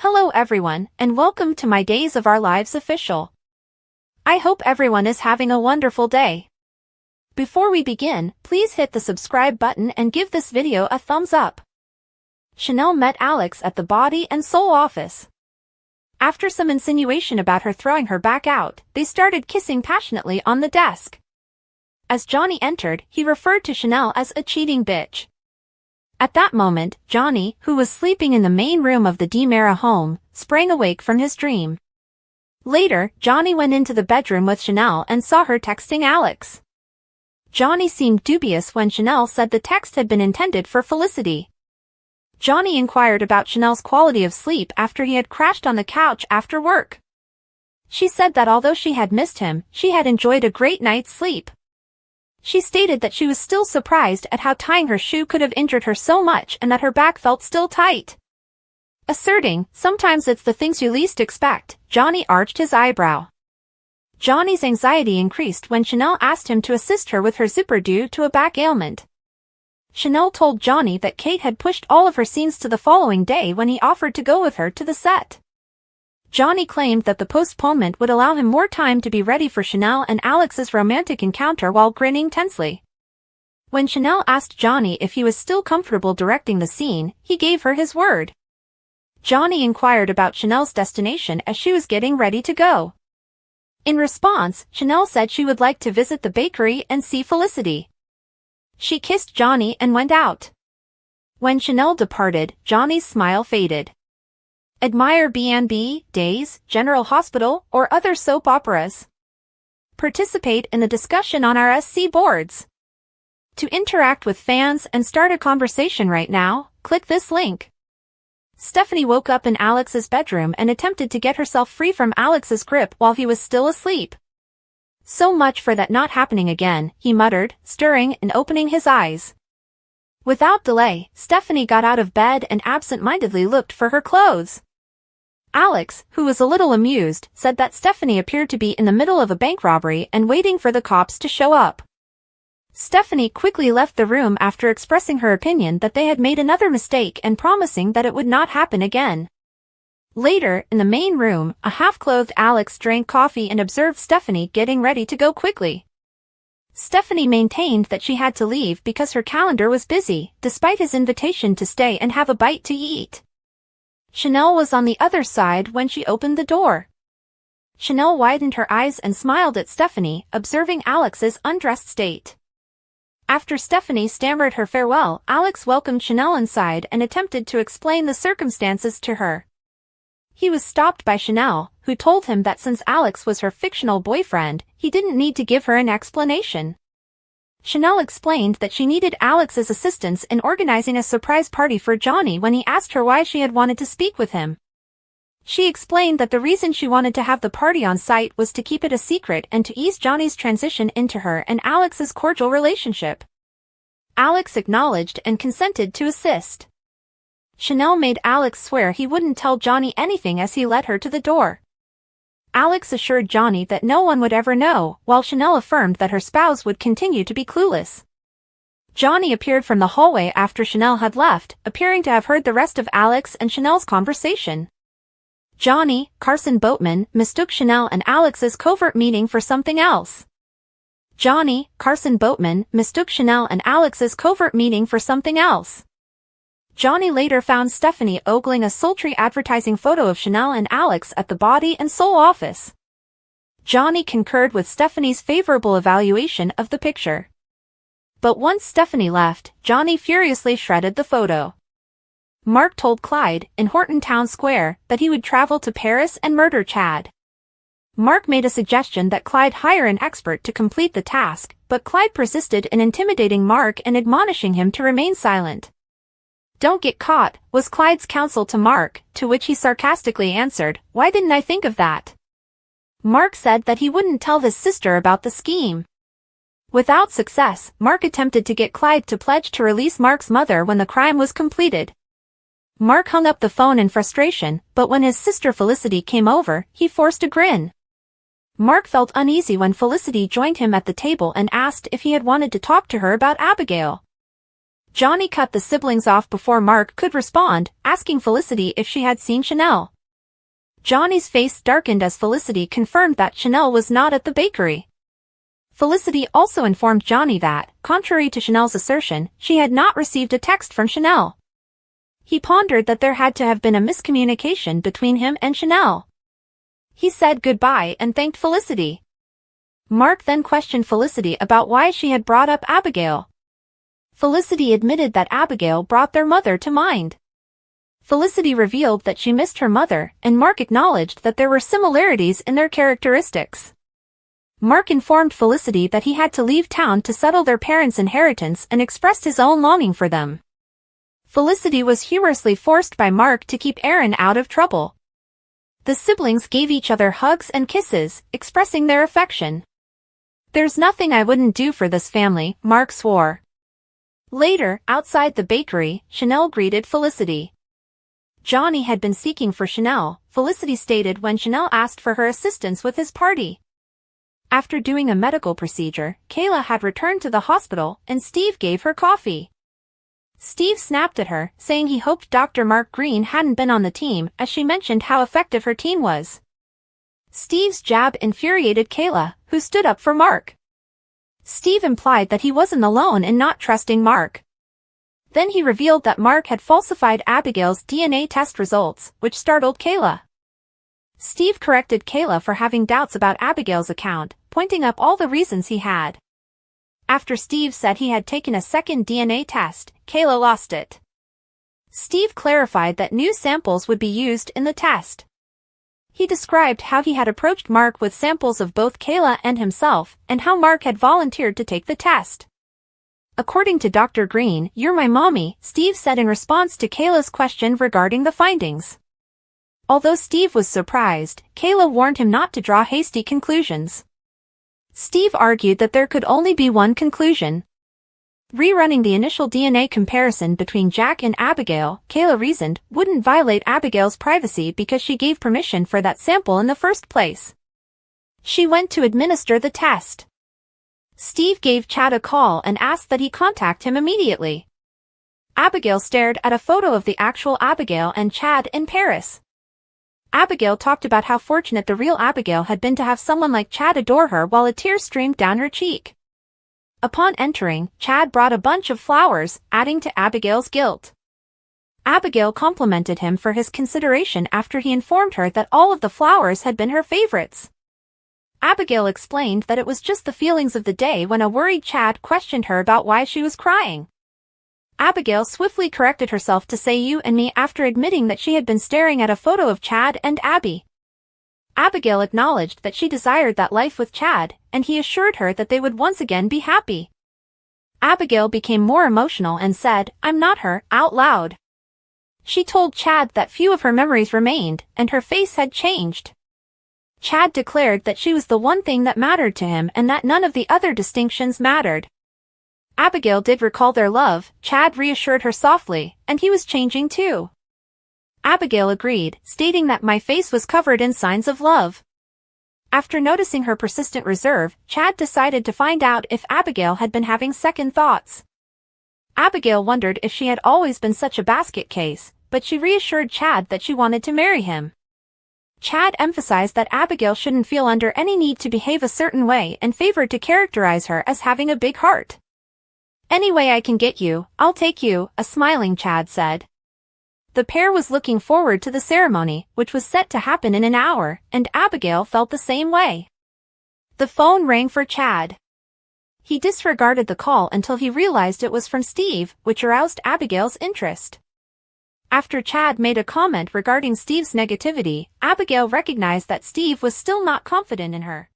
Hello everyone, and welcome to my Days of Our Lives official. I hope everyone is having a wonderful day. Before we begin, please hit the subscribe button and give this video a thumbs up. Chanel met Alex at the body and soul office. After some insinuation about her throwing her back out, they started kissing passionately on the desk. As Johnny entered, he referred to Chanel as a cheating bitch. At that moment, Johnny, who was sleeping in the main room of the DiMera home, sprang awake from his dream. Later, Johnny went into the bedroom with Chanel and saw her texting Alex. Johnny seemed dubious when Chanel said the text had been intended for Felicity. Johnny inquired about Chanel's quality of sleep after he had crashed on the couch after work. She said that although she had missed him, she had enjoyed a great night's sleep. She stated that she was still surprised at how tying her shoe could have injured her so much and that her back felt still tight. Asserting, "Sometimes it's the things you least expect," Johnny arched his eyebrow. Johnny's anxiety increased when Chanel asked him to assist her with her zipper due to a back ailment. Chanel told Johnny that Kate had pushed all of her scenes to the following day when he offered to go with her to the set. Johnny claimed that the postponement would allow him more time to be ready for Chanel and Alex's romantic encounter while grinning tensely. When Chanel asked Johnny if he was still comfortable directing the scene, he gave her his word. Johnny inquired about Chanel's destination as she was getting ready to go. In response, Chanel said she would like to visit the bakery and see Felicity. She kissed Johnny and went out. When Chanel departed, Johnny's smile faded. Admire B&B, Days, General Hospital, or other soap operas. Participate in the discussion on our SC boards. To interact with fans and start a conversation right now, click this link. Stephanie woke up in Alex's bedroom and attempted to get herself free from Alex's grip while he was still asleep. "So much for that not happening again," he muttered, stirring and opening his eyes. Without delay, Stephanie got out of bed and absent-mindedly looked for her clothes. Alex, who was a little amused, said that Stephanie appeared to be in the middle of a bank robbery and waiting for the cops to show up. Stephanie quickly left the room after expressing her opinion that they had made another mistake and promising that it would not happen again. Later, in the main room, a half-clothed Alex drank coffee and observed Stephanie getting ready to go quickly. Stephanie maintained that she had to leave because her calendar was busy, despite his invitation to stay and have a bite to eat. Chanel was on the other side when she opened the door. Chanel widened her eyes and smiled at Stephanie, observing Alex's undressed state. After Stephanie stammered her farewell, Alex welcomed Chanel inside and attempted to explain the circumstances to her. He was stopped by Chanel, who told him that since Alex was her fictional boyfriend, he didn't need to give her an explanation. Chanel explained that she needed Alex's assistance in organizing a surprise party for Johnny when he asked her why she had wanted to speak with him. She explained that the reason she wanted to have the party on site was to keep it a secret and to ease Johnny's transition into her and Alex's cordial relationship. Alex acknowledged and consented to assist. Chanel made Alex swear he wouldn't tell Johnny anything as he led her to the door. Alex assured Johnny that no one would ever know, while Chanel affirmed that her spouse would continue to be clueless. Johnny appeared from the hallway after Chanel had left, appearing to have heard the rest of Alex and Chanel's conversation. Johnny, Carson Boatman, mistook Chanel and Alex's covert meeting for something else. Johnny, Carson Boatman, mistook Chanel and Alex's covert meeting for something else. Johnny later found Stephanie ogling a sultry advertising photo of Chanel and Alex at the body and soul office. Johnny concurred with Stephanie's favorable evaluation of the picture. But once Stephanie left, Johnny furiously shredded the photo. Mark told Clyde, in Horton Town Square, that he would travel to Paris and murder Chad. Mark made a suggestion that Clyde hire an expert to complete the task, but Clyde persisted in intimidating Mark and admonishing him to remain silent. "Don't get caught," was Clyde's counsel to Mark, to which he sarcastically answered, "Why didn't I think of that?" Mark said that he wouldn't tell his sister about the scheme. Without success, Mark attempted to get Clyde to pledge to release Mark's mother when the crime was completed. Mark hung up the phone in frustration, but when his sister Felicity came over, he forced a grin. Mark felt uneasy when Felicity joined him at the table and asked if he had wanted to talk to her about Abigail. Johnny cut the siblings off before Mark could respond, asking Felicity if she had seen Chanel. Johnny's face darkened as Felicity confirmed that Chanel was not at the bakery. Felicity also informed Johnny that, contrary to Chanel's assertion, she had not received a text from Chanel. He pondered that there had to have been a miscommunication between him and Chanel. He said goodbye and thanked Felicity. Mark then questioned Felicity about why she had brought up Abigail. Felicity admitted that Abigail brought their mother to mind. Felicity revealed that she missed her mother, and Mark acknowledged that there were similarities in their characteristics. Mark informed Felicity that he had to leave town to settle their parents' inheritance and expressed his own longing for them. Felicity was humorously forced by Mark to keep Aaron out of trouble. The siblings gave each other hugs and kisses, expressing their affection. "There's nothing I wouldn't do for this family," Mark swore. Later, outside the bakery, Chanel greeted Felicity. Johnny had been seeking for Chanel, Felicity stated when Chanel asked for her assistance with his party. After doing a medical procedure, Kayla had returned to the hospital and Steve gave her coffee. Steve snapped at her, saying he hoped Dr. Mark Green hadn't been on the team as she mentioned how effective her team was. Steve's jab infuriated Kayla, who stood up for Mark. Steve implied that he wasn't alone in not trusting Mark. Then he revealed that Mark had falsified Abigail's DNA test results, which startled Kayla. Steve corrected Kayla for having doubts about Abigail's account, pointing up all the reasons he had. After Steve said he had taken a second DNA test, Kayla lost it. Steve clarified that new samples would be used in the test. He described how he had approached Mark with samples of both Kayla and himself, and how Mark had volunteered to take the test. According to Dr. Green, "You're my mommy," Steve said in response to Kayla's question regarding the findings. Although Steve was surprised, Kayla warned him not to draw hasty conclusions. Steve argued that there could only be one conclusion. Rerunning the initial DNA comparison between Jack and Abigail, Kayla reasoned, wouldn't violate Abigail's privacy because she gave permission for that sample in the first place. She went to administer the test. Steve gave Chad a call and asked that he contact him immediately. Abigail stared at a photo of the actual Abigail and Chad in Paris. Abigail talked about how fortunate the real Abigail had been to have someone like Chad adore her while a tear streamed down her cheek. Upon entering, Chad brought a bunch of flowers, adding to Abigail's guilt. Abigail complimented him for his consideration after he informed her that all of the flowers had been her favorites. Abigail explained that it was just the feelings of the day when a worried Chad questioned her about why she was crying. Abigail swiftly corrected herself to say "you and me" after admitting that she had been staring at a photo of Chad and Abby. Abigail acknowledged that she desired that life with Chad, and he assured her that they would once again be happy. Abigail became more emotional and said, "I'm not her," out loud. She told Chad that few of her memories remained, and her face had changed. Chad declared that she was the one thing that mattered to him and that none of the other distinctions mattered. Abigail did recall their love, Chad reassured her softly, and he was changing too. Abigail agreed, stating that "my face was covered in signs of love." After noticing her persistent reserve, Chad decided to find out if Abigail had been having second thoughts. Abigail wondered if she had always been such a basket case, but she reassured Chad that she wanted to marry him. Chad emphasized that Abigail shouldn't feel under any need to behave a certain way and favored to characterize her as having a big heart. "Any way I can get you, I'll take you," a smiling Chad said. The pair was looking forward to the ceremony, which was set to happen in an hour, and Abigail felt the same way. The phone rang for Chad. He disregarded the call until he realized it was from Steve, which aroused Abigail's interest. After Chad made a comment regarding Steve's negativity, Abigail recognized that Steve was still not confident in her.